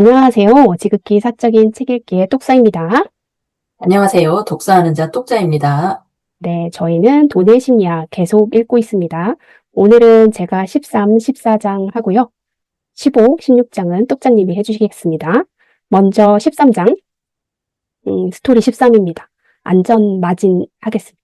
안녕하세요. 지극히 사적인 책 읽기의 똑사입니다. 안녕하세요. 독서하는 자 똑자입니다. 네, 저희는 돈의 심리학 계속 읽고 있습니다. 오늘은 제가 13, 14장 하고요. 15, 16장은 똑자님이 해주시겠습니다. 먼저 13장, 스토리 13입니다. 안전마진 하겠습니다.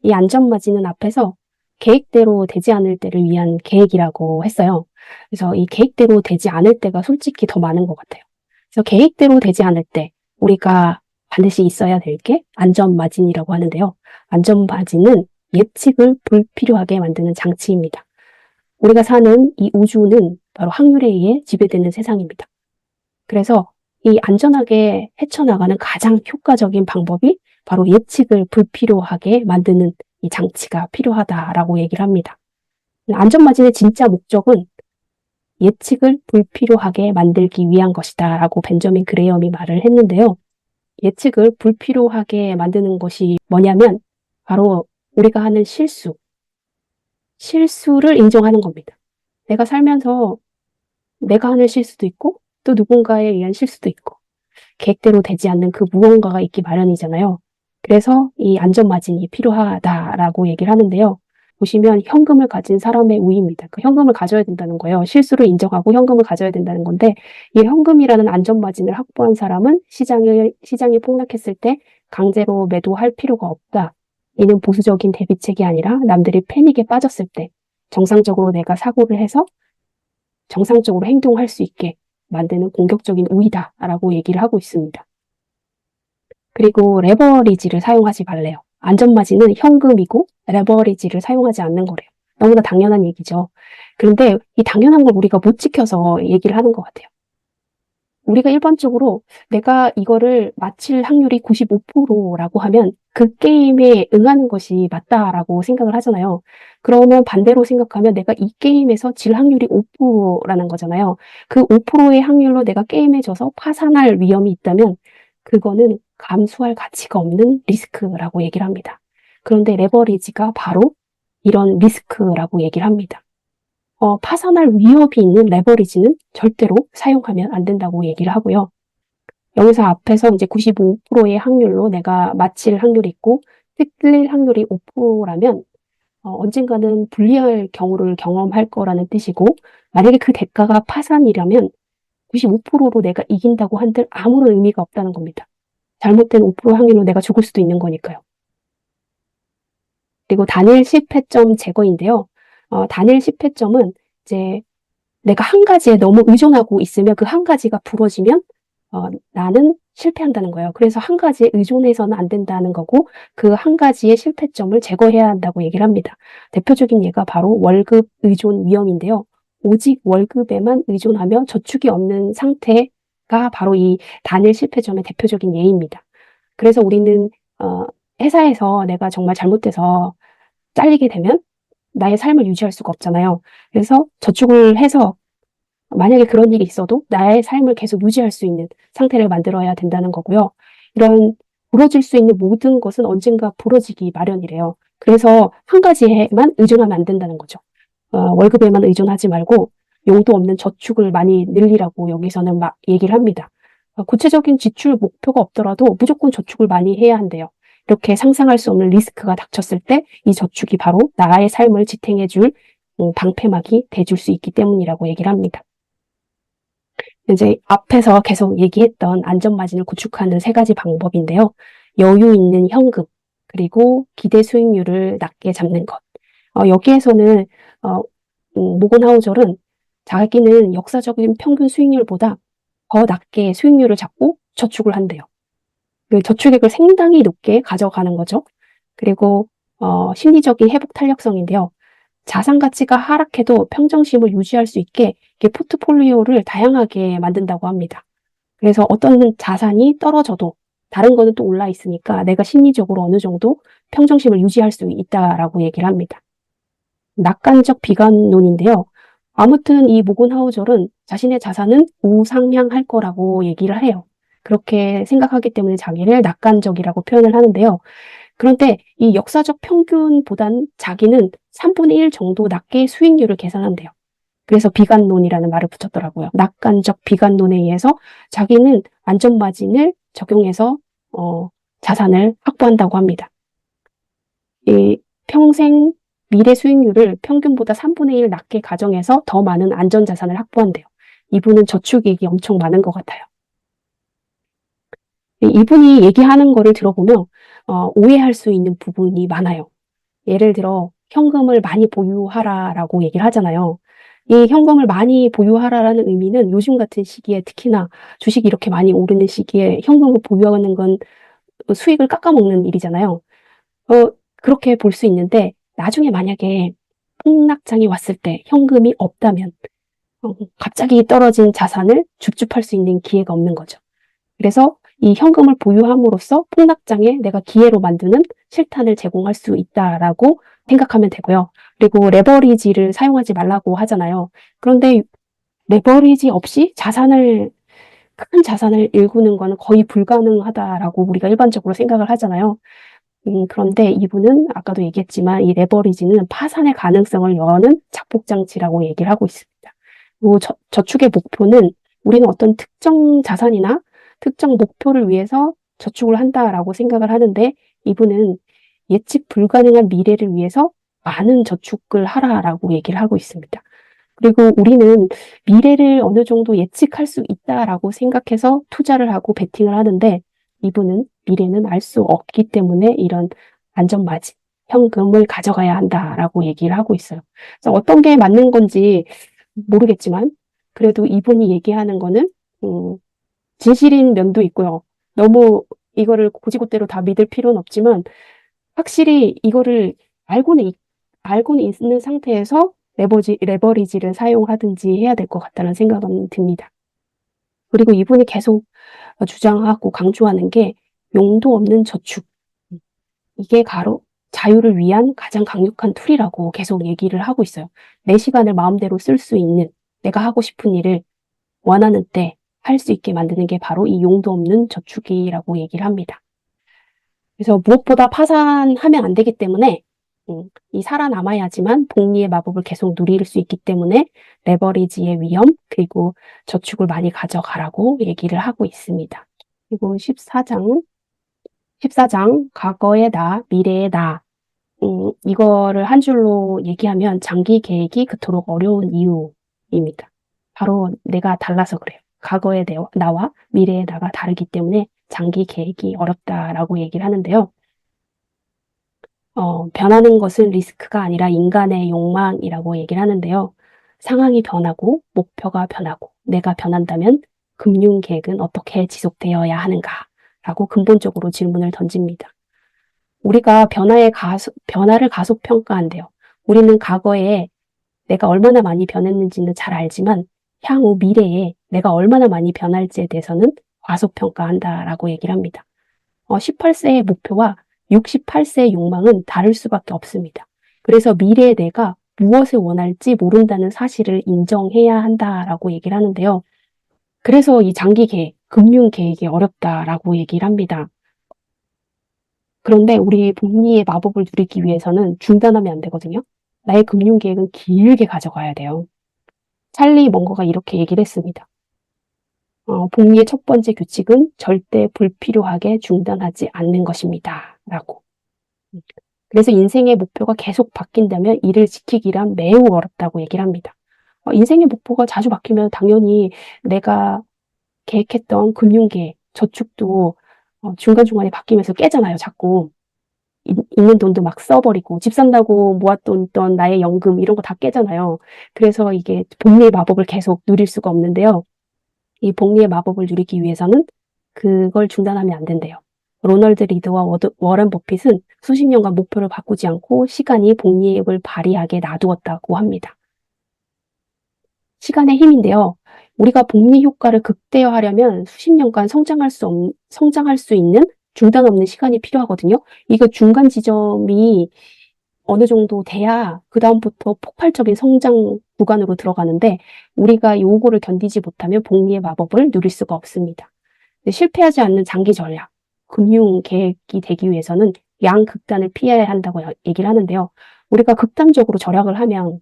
이 안전마진은 앞에서 계획대로 되지 않을 때를 위한 계획이라고 했어요. 그래서 이 계획대로 되지 않을 때가 솔직히 더 많은 것 같아요. 그래서 계획대로 되지 않을 때 우리가 반드시 있어야 될 게 안전마진이라고 하는데요. 안전마진은 예측을 불필요하게 만드는 장치입니다. 우리가 사는 이 우주는 바로 확률에 의해 지배되는 세상입니다. 그래서 이 안전하게 헤쳐나가는 가장 효과적인 방법이 바로 예측을 불필요하게 만드는 이 장치가 필요하다라고 얘기를 합니다. 안전마진의 진짜 목적은 예측을 불필요하게 만들기 위한 것이다 라고 벤저민 그레이엄이 말을 했는데요. 예측을 불필요하게 만드는 것이 뭐냐면 바로 우리가 하는 실수를 인정하는 겁니다. 내가 살면서 내가 하는 실수도 있고 또 누군가에 의한 실수도 있고 계획대로 되지 않는 그 무언가가 있기 마련이잖아요. 그래서 이 안전마진이 필요하다라고 얘기를 하는데요. 보시면 현금을 가진 사람의 우위입니다. 그 현금을 가져야 된다는 거예요. 실수를 인정하고 현금을 가져야 된다는 건데 이 현금이라는 안전마진을 확보한 사람은 시장이 폭락했을 때 강제로 매도할 필요가 없다. 이는 보수적인 대비책이 아니라 남들이 패닉에 빠졌을 때 정상적으로 내가 사고를 해서 정상적으로 행동할 수 있게 만드는 공격적인 우위다라고 얘기를 하고 있습니다. 그리고 레버리지를 사용하지 말래요. 안전마진은 현금이고 레버리지를 사용하지 않는 거래요. 너무나 당연한 얘기죠. 그런데 이 당연한 걸 우리가 못 지켜서 얘기를 하는 것 같아요. 우리가 일반적으로 내가 이거를 마칠 확률이 95%라고 하면 그 게임에 응하는 것이 맞다라고 생각을 하잖아요. 그러면 반대로 생각하면 내가 이 게임에서 질 확률이 5%라는 거잖아요. 그 5%의 확률로 내가 게임에 져서 파산할 위험이 있다면 그거는 감수할 가치가 없는 리스크라고 얘기를 합니다. 그런데 레버리지가 바로 이런 리스크라고 얘기를 합니다. 파산할 위협이 있는 레버리지는 절대로 사용하면 안 된다고 얘기를 하고요. 여기서 앞에서 이제 95%의 확률로 내가 마칠 확률이 있고 틀릴 확률이 5%라면 언젠가는 불리할 경우를 경험할 거라는 뜻이고 만약에 그 대가가 파산이라면 95%로 내가 이긴다고 한들 아무런 의미가 없다는 겁니다. 잘못된 5% 확률로 내가 죽을 수도 있는 거니까요. 그리고 단일 실패점 제거인데요. 단일 실패점은 이제 내가 한 가지에 너무 의존하고 있으면 그 한 가지가 부러지면 나는 실패한다는 거예요. 그래서 한 가지에 의존해서는 안 된다는 거고 그 한 가지의 실패점을 제거해야 한다고 얘기를 합니다. 대표적인 예가 바로 월급 의존 위험인데요. 오직 월급에만 의존하며 저축이 없는 상태가 바로 이 단일 실패점의 대표적인 예입니다. 그래서 우리는 회사에서 내가 정말 잘못돼서 잘리게 되면 나의 삶을 유지할 수가 없잖아요. 그래서 저축을 해서 만약에 그런 일이 있어도 나의 삶을 계속 유지할 수 있는 상태를 만들어야 된다는 거고요. 이런 부러질 수 있는 모든 것은 언젠가 부러지기 마련이래요. 그래서 한 가지에만 의존하면 안 된다는 거죠. 월급에만 의존하지 말고 용도 없는 저축을 많이 늘리라고 여기서는 막 얘기를 합니다. 구체적인 지출 목표가 없더라도 무조건 저축을 많이 해야 한대요. 이렇게 상상할 수 없는 리스크가 닥쳤을 때 이 저축이 바로 나의 삶을 지탱해줄 방패막이 돼줄 수 있기 때문이라고 얘기를 합니다. 이제 앞에서 계속 얘기했던 안전마진을 구축하는 세 가지 방법인데요. 여유 있는 현금, 그리고 기대 수익률을 낮게 잡는 것. 여기에서는 모건 하우절은 자기는 역사적인 평균 수익률보다 더 낮게 수익률을 잡고 저축을 한대요. 그 저축액을 상당히 높게 가져가는 거죠. 그리고 심리적인 회복 탄력성인데요. 자산 가치가 하락해도 평정심을 유지할 수 있게 포트폴리오를 다양하게 만든다고 합니다. 그래서 어떤 자산이 떨어져도 다른 거는 또 올라 있으니까 내가 심리적으로 어느 정도 평정심을 유지할 수 있다라고 얘기를 합니다. 낙관적 비관론인데요. 아무튼 이 모건 하우절은 자신의 자산은 우상향할 거라고 얘기를 해요. 그렇게 생각하기 때문에 자기를 낙관적이라고 표현을 하는데요. 그런데 이 역사적 평균보단 자기는 3분의 1 정도 낮게 수익률을 계산한대요. 그래서 비관론이라는 말을 붙였더라고요. 낙관적 비관론에 의해서 자기는 안전마진을 적용해서 자산을 확보한다고 합니다. 이 평생 미래 수익률을 평균보다 3분의 1 낮게 가정해서 더 많은 안전자산을 확보한대요. 이분은 저축이익이 엄청 많은 것 같아요. 이분이 얘기하는 거를 들어보면 오해할 수 있는 부분이 많아요. 예를 들어 현금을 많이 보유하라라고 얘기를 하잖아요. 이 현금을 많이 보유하라라는 의미는 요즘 같은 시기에 특히나 주식이 이렇게 많이 오르는 시기에 현금을 보유하는 건 수익을 깎아먹는 일이잖아요. 그렇게 볼 수 있는데 나중에 만약에 폭락장이 왔을 때 현금이 없다면 갑자기 떨어진 자산을 줍줍할 수 있는 기회가 없는 거죠. 그래서 이 현금을 보유함으로써 폭락장에 내가 기회로 만드는 실탄을 제공할 수 있다라고 생각하면 되고요. 그리고 레버리지를 사용하지 말라고 하잖아요. 그런데 레버리지 없이 큰 자산을 일구는 거는 거의 불가능하다라고 우리가 일반적으로 생각을 하잖아요. 그런데 이분은 아까도 얘기했지만 이 레버리지는 파산의 가능성을 여는 작복장치라고 얘기를 하고 있습니다. 그리고 저축의 목표는 우리는 어떤 특정 자산이나 특정 목표를 위해서 저축을 한다라고 생각을 하는데 이분은 예측 불가능한 미래를 위해서 많은 저축을 하라라고 얘기를 하고 있습니다. 그리고 우리는 미래를 어느 정도 예측할 수 있다라고 생각해서 투자를 하고 베팅을 하는데 이분은 미래는 알 수 없기 때문에 이런 안전마진, 현금을 가져가야 한다라고 얘기를 하고 있어요. 그래서 어떤 게 맞는 건지 모르겠지만 그래도 이분이 얘기하는 거는 진실인 면도 있고요. 너무 이거를 고지고대로 다 믿을 필요는 없지만 확실히 이거를 알고는 있는 상태에서 레버리지를 사용하든지 해야 될 것 같다는 생각은 듭니다. 그리고 이분이 계속 주장하고 강조하는 게 용도 없는 저축. 이게 바로 자유를 위한 가장 강력한 툴이라고 계속 얘기를 하고 있어요. 내 시간을 마음대로 쓸 수 있는 내가 하고 싶은 일을 원하는 때 할 수 있게 만드는 게 바로 이 용도 없는 저축이라고 얘기를 합니다. 그래서 무엇보다 파산하면 안 되기 때문에 이 살아남아야지만 복리의 마법을 계속 누릴 수 있기 때문에 레버리지의 위험 그리고 저축을 많이 가져가라고 얘기를 하고 있습니다. 그리고 14장 과거의 나, 미래의 나 이거를 한 줄로 얘기하면 장기 계획이 그토록 어려운 이유입니다. 바로 내가 달라서 그래요. 과거의 나와 미래의 나가 다르기 때문에 장기 계획이 어렵다라고 얘기를 하는데요. 변하는 것은 리스크가 아니라 인간의 욕망이라고 얘기를 하는데요. 상황이 변하고 목표가 변하고 내가 변한다면 금융 계획은 어떻게 지속되어야 하는가라고 근본적으로 질문을 던집니다. 우리가 변화를 가속 평가한대요. 우리는 과거에 내가 얼마나 많이 변했는지는 잘 알지만 향후 미래에 내가 얼마나 많이 변할지에 대해서는 과속 평가한다라고 얘기를 합니다. 18세의 목표와 68세의 욕망은 다를 수밖에 없습니다. 그래서 미래의 내가 무엇을 원할지 모른다는 사실을 인정해야 한다라고 얘기를 하는데요. 그래서 이 장기 계획, 금융 계획이 어렵다라고 얘기를 합니다. 그런데 우리 복리의 마법을 누리기 위해서는 중단하면 안 되거든요. 나의 금융 계획은 길게 가져가야 돼요. 찰리 멍거가 이렇게 얘기를 했습니다. 복리의 첫 번째 규칙은 절대 불필요하게 중단하지 않는 것입니다. 라고. 그래서 인생의 목표가 계속 바뀐다면 이를 지키기란 매우 어렵다고 얘기를 합니다. 인생의 목표가 자주 바뀌면 당연히 내가 계획했던 금융계획, 저축도 중간중간에 바뀌면서 깨잖아요, 자꾸. 있는 돈도 막 써버리고, 집 산다고 모았던 나의 연금, 이런 거 다 깨잖아요. 그래서 이게 복리의 마법을 계속 누릴 수가 없는데요. 이 복리의 마법을 누리기 위해서는 그걸 중단하면 안 된대요. 로널드 리드와 워런 버핏은 수십 년간 목표를 바꾸지 않고 시간이 복리를 발휘하게 놔두었다고 합니다. 시간의 힘인데요. 우리가 복리 효과를 극대화하려면 수십 년간 성장할 수 있는 중단 없는 시간이 필요하거든요. 이거 중간 지점이 어느 정도 돼야 그다음부터 폭발적인 성장 구간으로 들어가는데 우리가 요거를 견디지 못하면 복리의 마법을 누릴 수가 없습니다. 실패하지 않는 장기 전략, 금융 계획이 되기 위해서는 양극단을 피해야 한다고 얘기를 하는데요. 우리가 극단적으로 절약을 하면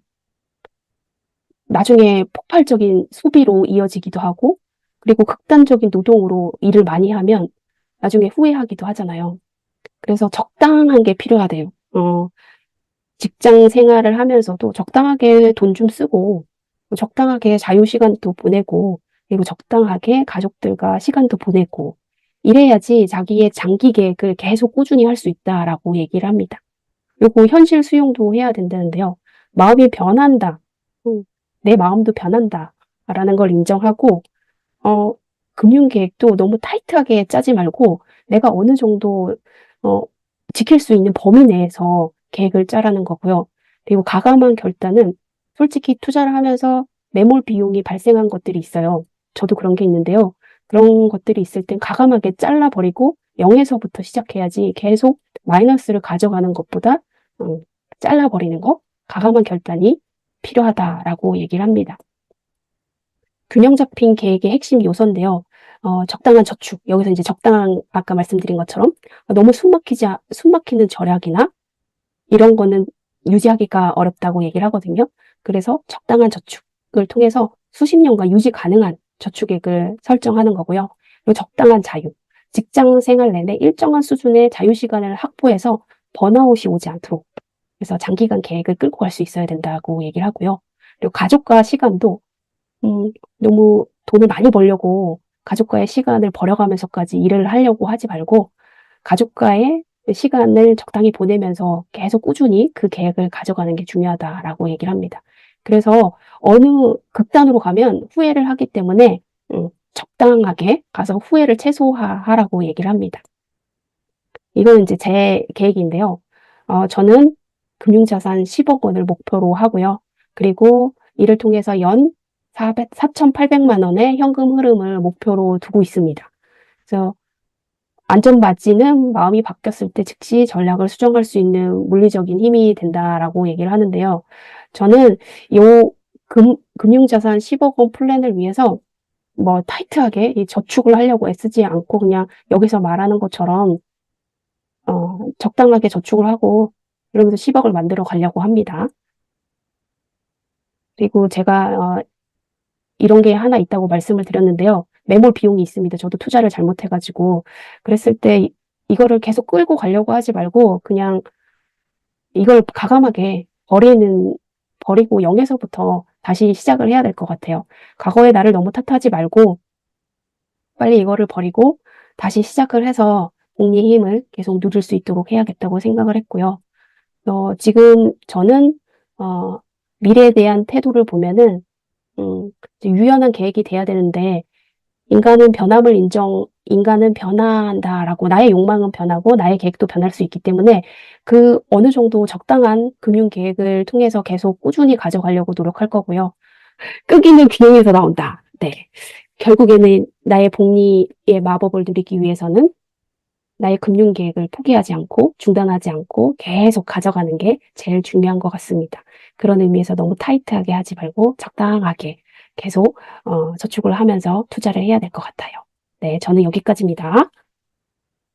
나중에 폭발적인 소비로 이어지기도 하고, 그리고 극단적인 노동으로 일을 많이 하면 나중에 후회하기도 하잖아요. 그래서 적당한 게 필요하대요. 직장 생활을 하면서도 적당하게 돈 좀 쓰고, 적당하게 자유시간도 보내고, 그리고 적당하게 가족들과 시간도 보내고, 이래야지 자기의 장기 계획을 계속 꾸준히 할 수 있다라고 얘기를 합니다. 그리고 현실 수용도 해야 된다는데요. 마음이 변한다. 내 마음도 변한다. 라는 걸 인정하고, 어, 금융 계획도 너무 타이트하게 짜지 말고, 내가 어느 정도, 어, 지킬 수 있는 범위 내에서 계획을 짜라는 거고요. 그리고 가감한 결단은 솔직히 투자를 하면서 매몰 비용이 발생한 것들이 있어요. 저도 그런 게 있는데요. 그런 것들이 있을 땐 가감하게 잘라버리고 0에서부터 시작해야지 계속 마이너스를 가져가는 것보다 음, 잘라버리는 거, 가감한 결단이 필요하다라고 얘기를 합니다. 균형 잡힌 계획의 핵심 요소인데요. 적당한 저축. 여기서 이제 적당한, 아까 말씀드린 것처럼 너무 숨막히는 절약이나 이런 거는 유지하기가 어렵다고 얘기를 하거든요. 그래서 적당한 저축을 통해서 수십 년간 유지 가능한 저축액을 설정하는 거고요. 그리고 적당한 자유. 직장 생활 내내 일정한 수준의 자유 시간을 확보해서 번아웃이 오지 않도록. 그래서 장기간 계획을 끌고 갈 수 있어야 된다고 얘기를 하고요. 그리고 가족과 시간도 너무 돈을 많이 벌려고 가족과의 시간을 버려가면서까지 일을 하려고 하지 말고 가족과의 시간을 적당히 보내면서 계속 꾸준히 그 계획을 가져가는 게 중요하다라고 얘기를 합니다. 그래서 어느 극단으로 가면 후회를 하기 때문에 적당하게 가서 후회를 최소화하라고 얘기를 합니다. 이건 이제 제 계획인데요. 저는 금융자산 10억 원을 목표로 하고요. 그리고 이를 통해서 연 4,800만 원의 현금 흐름을 목표로 두고 있습니다. 그래서 안전바지는 마음이 바뀌었을 때 즉시 전략을 수정할 수 있는 물리적인 힘이 된다라고 얘기를 하는데요. 저는 요 금융자산 10억 원 플랜을 위해서 뭐 타이트하게 이 저축을 하려고 애쓰지 않고 그냥 여기서 말하는 것처럼 적당하게 저축을 하고 이러면서 10억을 만들어 가려고 합니다. 그리고 제가 이런 게 하나 있다고 말씀을 드렸는데요. 매몰 비용이 있습니다. 저도 투자를 잘못해가지고 그랬을 때 이거를 계속 끌고 가려고 하지 말고 그냥 이걸 가감하게 버리고 0에서부터 다시 시작을 해야 될 것 같아요. 과거의 나를 너무 탓하지 말고 빨리 이거를 버리고 다시 시작을 해서 복리의 힘을 계속 누릴 수 있도록 해야겠다고 생각을 했고요. 지금 저는 미래에 대한 태도를 보면은 유연한 계획이 돼야 되는데 인간은 변한다라고 나의 욕망은 변하고 나의 계획도 변할 수 있기 때문에 그 어느 정도 적당한 금융 계획을 통해서 계속 꾸준히 가져가려고 노력할 거고요. 끄기는 균형에서 나온다. 네. 결국에는 나의 복리의 마법을 누리기 위해서는 나의 금융 계획을 포기하지 않고 중단하지 않고 계속 가져가는 게 제일 중요한 것 같습니다. 그런 의미에서 너무 타이트하게 하지 말고 적당하게 계속 저축을 하면서 투자를 해야 될 것 같아요. 네, 저는 여기까지입니다.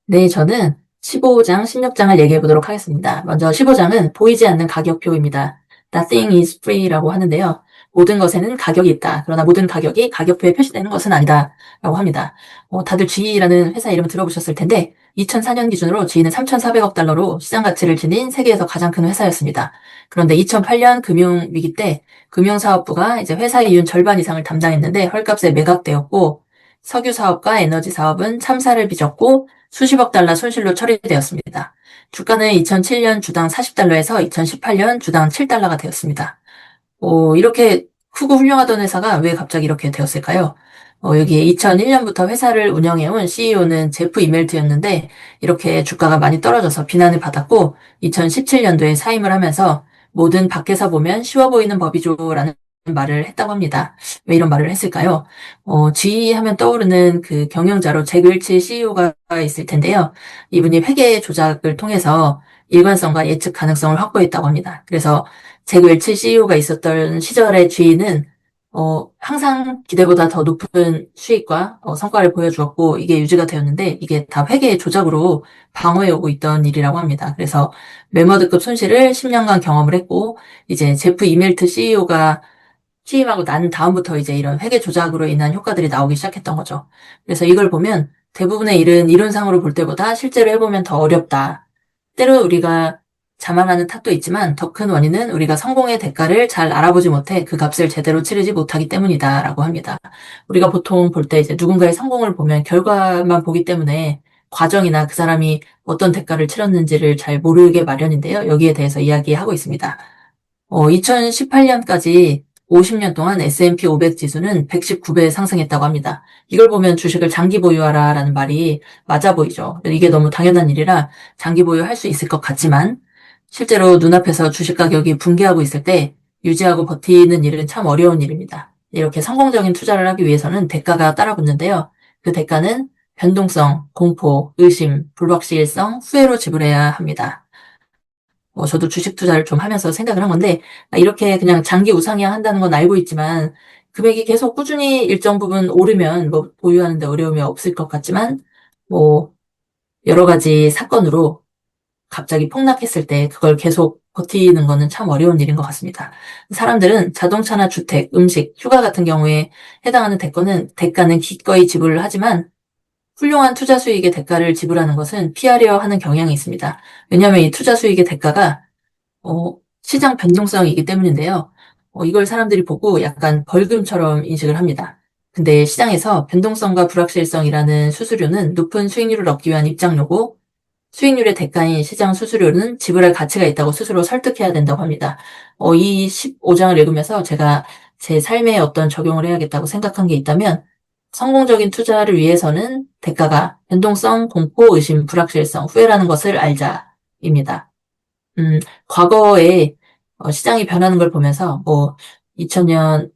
네, 저는 15장, 16장을 얘기해 보도록 하겠습니다. 먼저 15장은 보이지 않는 가격표입니다. Nothing is free라고 하는데요. 모든 것에는 가격이 있다. 그러나 모든 가격이 가격표에 표시되는 것은 아니다. 라고 합니다. 다들 GE라는 회사 이름 들어보셨을 텐데 2004년 기준으로 GE는 3,400억 달러로 시장 가치를 지닌 세계에서 가장 큰 회사였습니다. 그런데 2008년 금융위기 때 금융사업부가 이제 회사 이윤 절반 이상을 담당했는데 헐값에 매각되었고 석유 사업과 에너지 사업은 참사를 빚었고 수십억 달러 손실로 처리되었습니다. 주가는 2007년 주당 40달러에서 2018년 주당 7달러가 되었습니다. 이렇게 크고 훌륭하던 회사가 왜 갑자기 이렇게 되었을까요? 여기에 2001년부터 회사를 운영해온 CEO는 제프 이멜트였는데 이렇게 주가가 많이 떨어져서 비난을 받았고 2017년도에 사임을 하면서 뭐든 밖에서 보면 쉬워 보이는 법이죠라는 말을 했다고 합니다. 왜 이런 말을 했을까요? GE 하면 떠오르는 그 경영자로 잭 웰치 CEO가 있을 텐데요. 이분이 회계 조작을 통해서 일관성과 예측 가능성을 확보했다고 합니다. 그래서 잭 웰치 CEO가 있었던 시절의 GE는 항상 기대보다 더 높은 수익과 성과를 보여주었고 이게 유지가 되었는데 이게 다 회계의 조작으로 방어해 오고 있던 일이라고 합니다. 그래서 매머드급 손실을 10년간 경험을 했고 이제 제프 이멜트 CEO가 취임하고 난 다음부터 이제 이런 회계 조작으로 인한 효과들이 나오기 시작했던 거죠. 그래서 이걸 보면 대부분의 일은 이론상으로 볼 때보다 실제로 해보면 더 어렵다. 때로 우리가 자만하는 탓도 있지만 더 큰 원인은 우리가 성공의 대가를 잘 알아보지 못해 그 값을 제대로 치르지 못하기 때문이다라고 합니다. 우리가 보통 볼 때 이제 누군가의 성공을 보면 결과만 보기 때문에 과정이나 그 사람이 어떤 대가를 치렀는지를 잘 모르게 마련인데요. 여기에 대해서 이야기하고 있습니다. 2018년까지 50년 동안 S&P 500 지수는 119배 상승했다고 합니다. 이걸 보면 주식을 장기 보유하라라는 말이 맞아 보이죠. 이게 너무 당연한 일이라 장기 보유할 수 있을 것 같지만 실제로 눈앞에서 주식 가격이 붕괴하고 있을 때 유지하고 버티는 일은 참 어려운 일입니다. 이렇게 성공적인 투자를 하기 위해서는 대가가 따라붙는데요. 그 대가는 변동성, 공포, 의심, 불확실성, 후회로 지불해야 합니다. 저도 주식 투자를 좀 하면서 생각을 한 건데, 이렇게 그냥 장기 우상향 한다는 건 알고 있지만, 금액이 계속 꾸준히 일정 부분 오르면 뭐 보유하는데 어려움이 없을 것 같지만, 뭐 여러 가지 사건으로 갑자기 폭락했을 때 그걸 계속 버티는 거는 참 어려운 일인 것 같습니다. 사람들은 자동차나 주택, 음식, 휴가 같은 경우에 해당하는 대가는 기꺼이 지불을 하지만 훌륭한 투자 수익의 대가를 지불하는 것은 피하려 하는 경향이 있습니다. 왜냐하면 이 투자 수익의 대가가 시장 변동성이기 때문인데요. 이걸 사람들이 보고 약간 벌금처럼 인식을 합니다. 근데 시장에서 변동성과 불확실성이라는 수수료는 높은 수익률을 얻기 위한 입장료고 수익률의 대가인 시장 수수료는 지불할 가치가 있다고 스스로 설득해야 된다고 합니다. 이 15장을 읽으면서 제가 제 삶에 어떤 적용을 해야겠다고 생각한 게 있다면 성공적인 투자를 위해서는 대가가 변동성, 공포, 의심, 불확실성, 후회라는 것을 알자입니다. 과거에 시장이 변하는 걸 보면서 2000년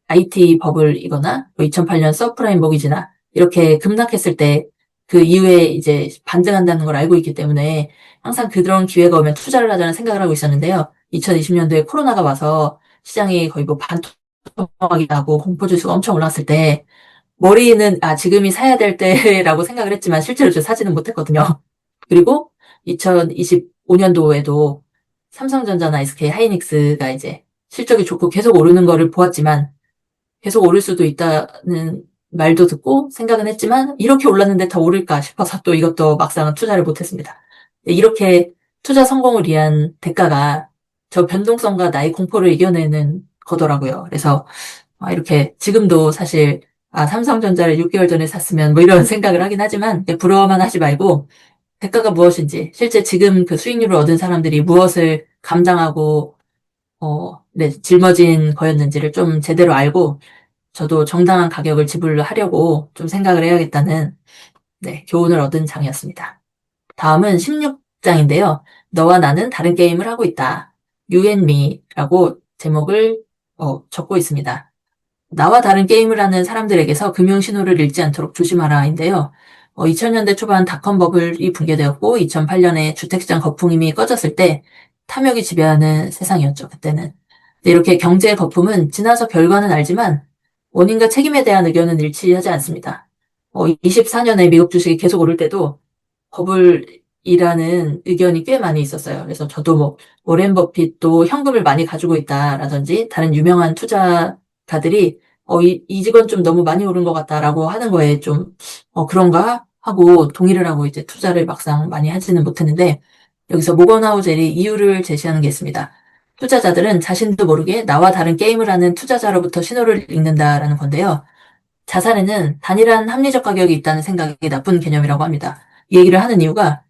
IT 버블이거나 2008년 서프라임 모기지나 이렇게 급락했을 때 그 이후에 이제 반등한다는 걸 알고 있기 때문에 항상 그런 기회가 오면 투자를 하자는 생각을 하고 있었는데요. 2020년도에 코로나가 와서 시장이 거의 뭐 반토막이 나고 공포지수가 엄청 올랐을 때 머리는 지금이 사야 될 때라고 생각을 했지만 실제로 저 사지는 못했거든요. 그리고 2025년도에도 삼성전자나 SK 하이닉스가 이제 실적이 좋고 계속 오르는 거를 보았지만 계속 오를 수도 있다는 말도 듣고 생각은 했지만 이렇게 올랐는데 더 오를까 싶어서 또 이것도 막상 투자를 못했습니다. 이렇게 투자 성공을 위한 대가가 저 변동성과 나의 공포를 이겨내는 거더라고요. 그래서 이렇게 지금도 사실 삼성전자를 6개월 전에 샀으면 뭐 이런 생각을 하긴 하지만 부러워만 하지 말고 대가가 무엇인지 실제 지금 그 수익률을 얻은 사람들이 무엇을 감당하고 짊어진 거였는지를 좀 제대로 알고 저도 정당한 가격을 지불하려고 좀 생각을 해야겠다는 교훈을 얻은 장이었습니다. 다음은 16장인데요. 너와 나는 다른 게임을 하고 있다. You and me라고 제목을 적고 있습니다. 나와 다른 게임을 하는 사람들에게서 금융 신호를 읽지 않도록 조심하라인데요. 2000년대 초반 닷컴 버블이 붕괴되었고 2008년에 주택시장 거품이 꺼졌을 때 탐욕이 지배하는 세상이었죠. 그때는. 이렇게 경제 거품은 지나서 결과는 알지만 원인과 책임에 대한 의견은 일치하지 않습니다. 24년에 미국 주식이 계속 오를 때도 버블이라는 의견이 꽤 많이 있었어요. 그래서 저도 워렌 버핏도 현금을 많이 가지고 있다라든지 다른 유명한 투자가들이 이 직원 좀 너무 많이 오른 것 같다라고 하는 거에 좀 그런가 하고 동의를 하고 이제 투자를 막상 많이 하지는 못했는데 여기서 모건하우젤이 이유를 제시하는 게 있습니다. 투자자들은 자신도 모르게 나와 다른 게임을 하는 투자자로부터 신호를 읽는다라는 건데요. 자산에는 단일한 합리적 가격이 있다는 생각이 나쁜 개념이라고 합니다. 이 얘기를 하는 이유가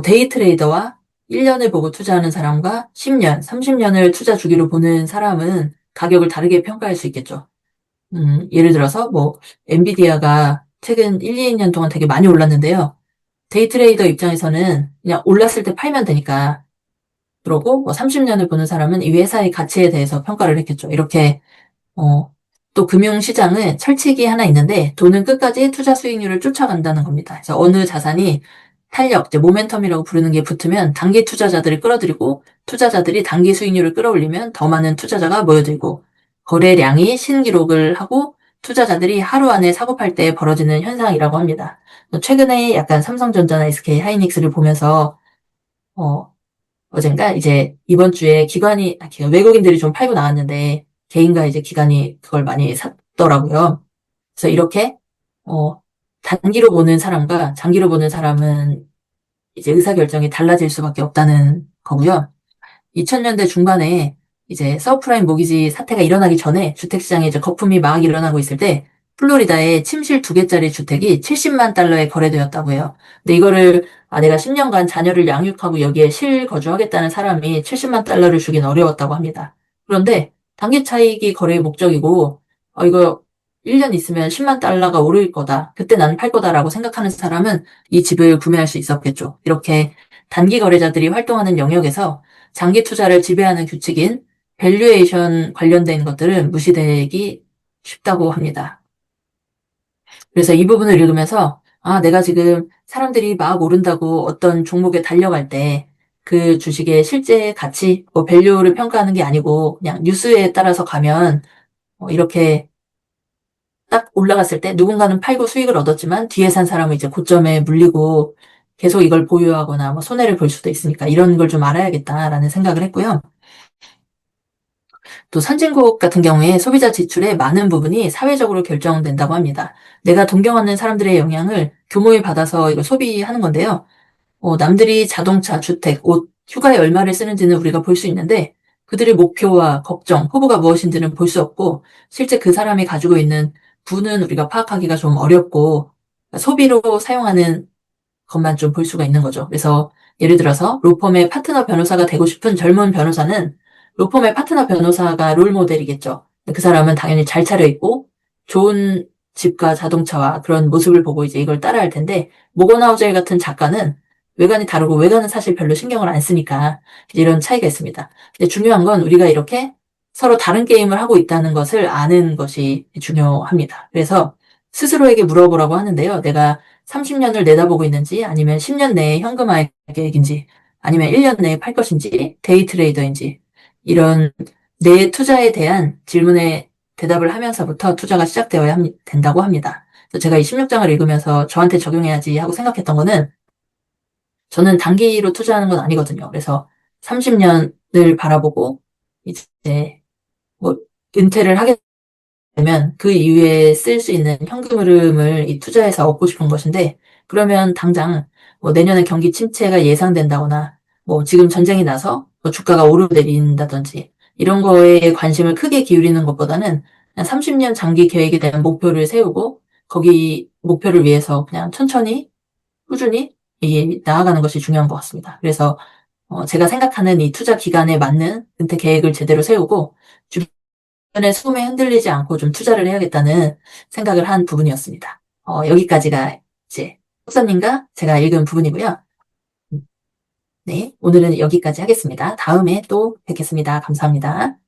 데이 트레이더와 1년을 보고 투자하는 사람과 10년, 30년을 투자 주기로 보는 사람은 가격을 다르게 평가할 수 있겠죠. 예를 들어서 엔비디아가 최근 1, 2년 동안 되게 많이 올랐는데요. 데이 트레이더 입장에서는 그냥 올랐을 때 팔면 되니까 그러고 30년을 보는 사람은 이 회사의 가치에 대해서 평가를 했겠죠. 이렇게 또 금융시장은 철칙이 하나 있는데 돈은 끝까지 투자 수익률을 쫓아간다는 겁니다. 그래서 어느 자산이 탄력, 이제 모멘텀이라고 부르는 게 붙으면 단기 투자자들을 끌어들이고 투자자들이 단기 수익률을 끌어올리면 더 많은 투자자가 모여들고 거래량이 신기록을 하고 투자자들이 하루 안에 사고 팔 때 벌어지는 현상이라고 합니다. 최근에 약간 삼성전자나 SK 하이닉스를 보면서 어젠가 이제 이번 주에 외국인들이 좀 팔고 나왔는데 개인과 이제 기관이 그걸 많이 샀더라고요. 그래서 이렇게 단기로 보는 사람과 장기로 보는 사람은 이제 의사결정이 달라질 수밖에 없다는 거고요. 2000년대 중반에 이제 서브프라임 모기지 사태가 일어나기 전에 주택시장에 이제 거품이 막 일어나고 있을 때 플로리다에 침실 2개짜리 주택이 70만 달러에 거래되었다고 해요. 근데 이거를 내가 10년간 자녀를 양육하고 여기에 실거주하겠다는 사람이 70만 달러를 주긴 어려웠다고 합니다. 그런데 단기 차익이 거래의 목적이고 이거 1년 있으면 10만 달러가 오를 거다. 그때 난 팔 거다라고 생각하는 사람은 이 집을 구매할 수 있었겠죠. 이렇게 단기 거래자들이 활동하는 영역에서 장기 투자를 지배하는 규칙인 밸류에이션 관련된 것들은 무시되기 쉽다고 합니다. 그래서 이 부분을 읽으면서 내가 지금 사람들이 막 오른다고 어떤 종목에 달려갈 때 그 주식의 실제 가치, 밸류를 평가하는 게 아니고 그냥 뉴스에 따라서 가면 이렇게 딱 올라갔을 때 누군가는 팔고 수익을 얻었지만 뒤에 산 사람은 이제 고점에 물리고 계속 이걸 보유하거나 손해를 볼 수도 있으니까 이런 걸 좀 알아야겠다라는 생각을 했고요. 또 선진국 같은 경우에 소비자 지출의 많은 부분이 사회적으로 결정된다고 합니다. 내가 동경하는 사람들의 영향을 교모에 받아서 이걸 소비하는 건데요. 남들이 자동차, 주택, 옷, 휴가에 얼마를 쓰는지는 우리가 볼 수 있는데 그들의 목표와 걱정, 포부가 무엇인지는 볼 수 없고 실제 그 사람이 가지고 있는 부는 우리가 파악하기가 좀 어렵고 소비로 사용하는 것만 좀 볼 수가 있는 거죠. 그래서 예를 들어서 로펌의 파트너 변호사가 되고 싶은 젊은 변호사는 로펌의 파트너 변호사가 롤 모델이겠죠. 그 사람은 당연히 잘 차려입고 좋은 집과 자동차와 그런 모습을 보고 이제 이걸 따라할 텐데 모건하우젤 같은 작가는 외관이 다르고 외관은 사실 별로 신경을 안 쓰니까 이런 차이가 있습니다. 근데 중요한 건 우리가 이렇게 서로 다른 게임을 하고 있다는 것을 아는 것이 중요합니다. 그래서 스스로에게 물어보라고 하는데요. 내가 30년을 내다보고 있는지 아니면 10년 내에 현금화할 계획인지 아니면 1년 내에 팔 것인지 데이 트레이더인지 이런 내 투자에 대한 질문에 대답을 하면서부터 투자가 시작되어야 된다고 합니다. 그래서 제가 이 16장을 읽으면서 저한테 적용해야지 하고 생각했던 거는 저는 단기로 투자하는 건 아니거든요. 그래서 30년을 바라보고 이제 은퇴를 하게 되면 그 이후에 쓸 수 있는 현금 흐름을 이 투자에서 얻고 싶은 것인데 그러면 당장 내년에 경기 침체가 예상된다거나 지금 전쟁이 나서 주가가 오르내린다든지 이런 거에 관심을 크게 기울이는 것보다는 그냥 30년 장기 계획에 대한 목표를 세우고 거기 목표를 위해서 그냥 천천히 꾸준히 나아가는 것이 중요한 것 같습니다. 그래서 제가 생각하는 이 투자 기간에 맞는 은퇴 계획을 제대로 세우고 주변의 소음에 흔들리지 않고 좀 투자를 해야겠다는 생각을 한 부분이었습니다. 여기까지가 이제 속사님과 제가 읽은 부분이고요. 네, 오늘은 여기까지 하겠습니다. 다음에 또 뵙겠습니다. 감사합니다.